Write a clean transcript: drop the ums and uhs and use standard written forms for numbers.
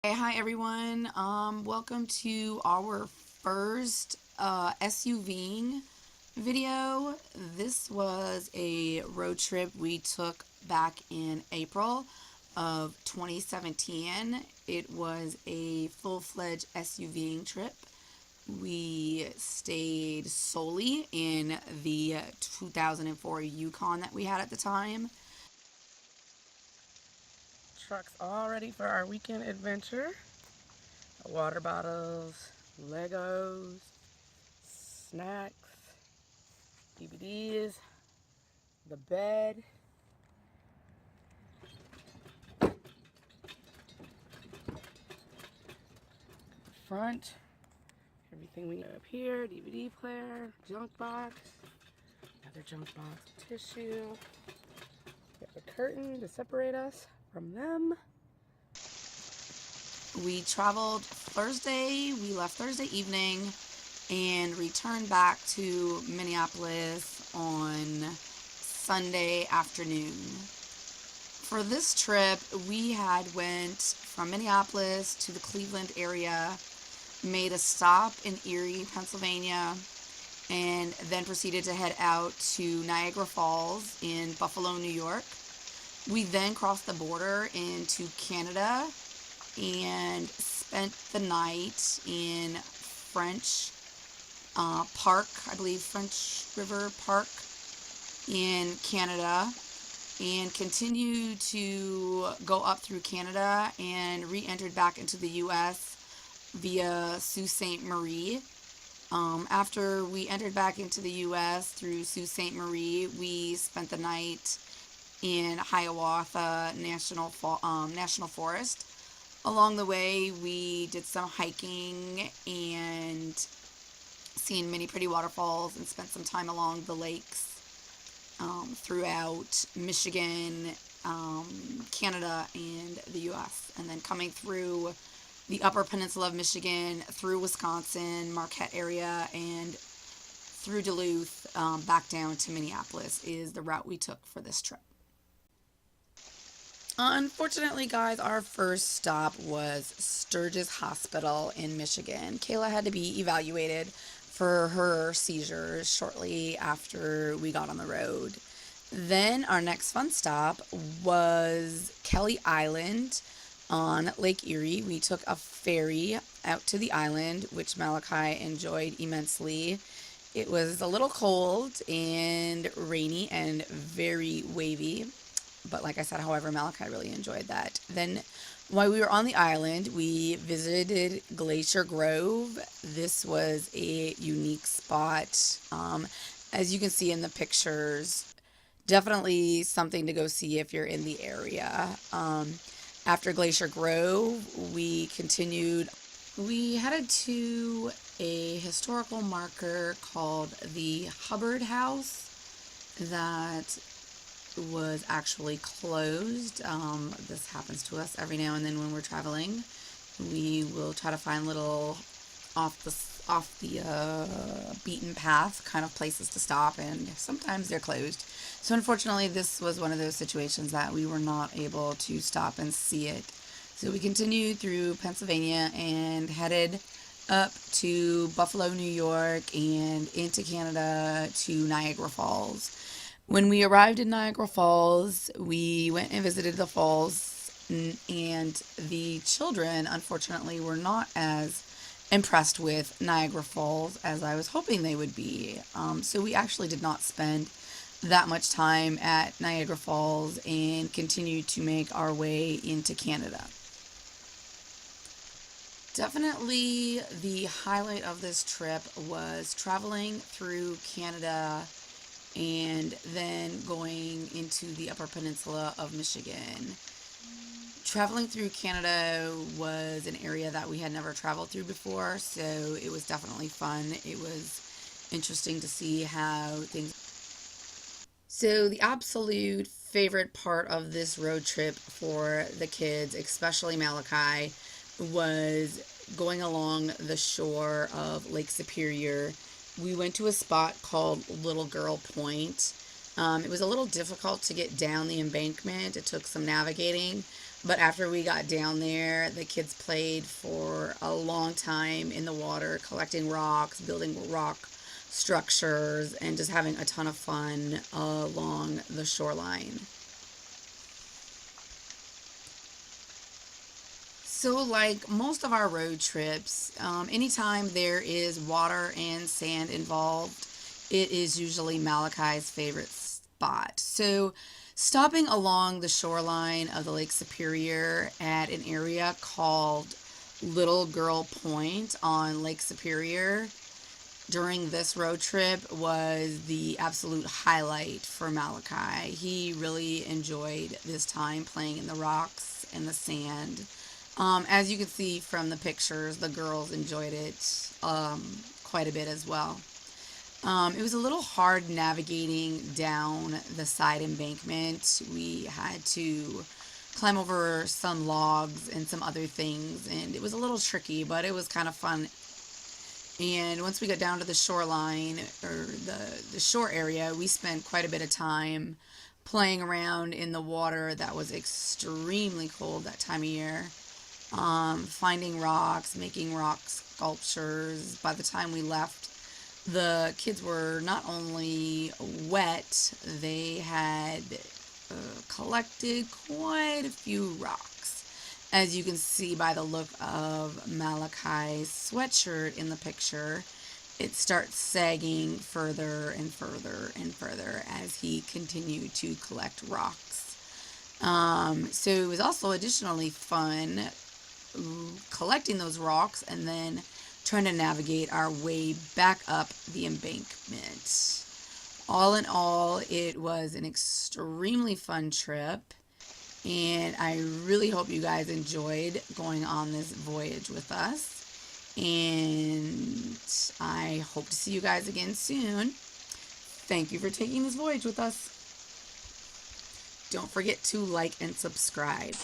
Hey, hi everyone. Welcome to our first SUVing video. This was a road trip we took back in April of 2017. It was a full-fledged SUVing trip. We stayed solely in the 2004 Yukon that we had at the time. Truck's all ready for our weekend adventure. Water bottles, Legos, snacks, DVDs, the bed. Front, everything we know up here, DVD player, junk box, another junk box, tissue. We have a curtain to separate us from them. We traveled Thursday, we left Thursday evening and returned back to Minneapolis on Sunday afternoon. For this trip, we had went from Minneapolis to the Cleveland area, made a stop in Erie, Pennsylvania, and then proceeded to head out to Niagara Falls in Buffalo, New York. We then crossed the border into Canada and spent the night in French Park, I believe French River Park in Canada, and continued to go up through Canada and re-entered back into the U.S. via Sault Ste. Marie. After we entered back into the U.S. through Sault Ste. Marie, we spent the night in Hiawatha National Forest. Along the way, we did some hiking and seen many pretty waterfalls and spent some time along the lakes throughout Michigan, Canada, and the U.S. And then coming through the Upper Peninsula of Michigan, through Wisconsin, Marquette area, and through Duluth, back down to Minneapolis is the route we took for this trip. Unfortunately, guys, our first stop was Sturgis Hospital in Michigan. Kayla had to be evaluated for her seizures shortly after we got on the road. Then our next fun stop was Kelly Island on Lake Erie. We took a ferry out to the island, which Malachi enjoyed immensely. It was a little cold and rainy and very wavy. But like I said, however, Malachi really enjoyed that. Then while we were on the island, we visited Glacier Grove. This was a unique spot. As you can see in the pictures, definitely something to go see if you're in the area. After Glacier Grove, we continued. We headed to a historical marker called the Hubbard House that was actually closed. This happens to us every now and then when we're traveling. We will try to find little off the beaten path kind of places to stop, and sometimes they're closed. So unfortunately, this was one of those situations that we were not able to stop and see it. So we continued through Pennsylvania and headed up to Buffalo, New York, and into Canada to Niagara Falls. When we arrived in Niagara Falls, we went and visited the falls, and the children, unfortunately, were not as impressed with Niagara Falls as I was hoping they would be. So we actually did not spend that much time at Niagara Falls and continued to make our way into Canada. Definitely the highlight of this trip was traveling through Canada and then going into the Upper Peninsula of Michigan. Traveling through Canada was an area that we had never traveled through before, so it was definitely fun. It was interesting to see how things. So the absolute favorite part of this road trip for the kids, especially Malachi, was going along the shore of Lake Superior. We went to a spot called Little Girl Point. It was a little difficult to get down the embankment. It took some navigating, But after we got down there, the kids played for a long time in the water, collecting rocks, building rock structures, and just having a ton of fun along the shoreline. So, like most of our road trips, anytime there is water and sand involved, it is usually Malachi's favorite spot. So, stopping along the shoreline of the Lake Superior at an area called Little Girl Point on Lake Superior during this road trip was the absolute highlight for Malachi. He really enjoyed this time playing in the rocks and the sand. As you can see from the pictures, the girls enjoyed it quite a bit as well. It was a little hard navigating down the side embankment. We had to climb over some logs and some other things, and it was a little tricky, but it was kind of fun. And once we got down to the shoreline, or the shore area, we spent quite a bit of time playing around in the water that was extremely cold that time of year. Finding rocks, making rock sculptures. By the time we left, the kids were not only wet, they had collected quite a few rocks. As you can see by the look of Malachi's sweatshirt in the picture, it starts sagging further and further and further as he continued to collect rocks. So it was also additionally fun collecting those rocks and then trying to navigate our way back up the embankment. All in all, it was an extremely fun trip, and I really hope you guys enjoyed going on this voyage with us, and I hope to see you guys again soon. Thank you for taking this voyage with us. Don't forget to like and subscribe.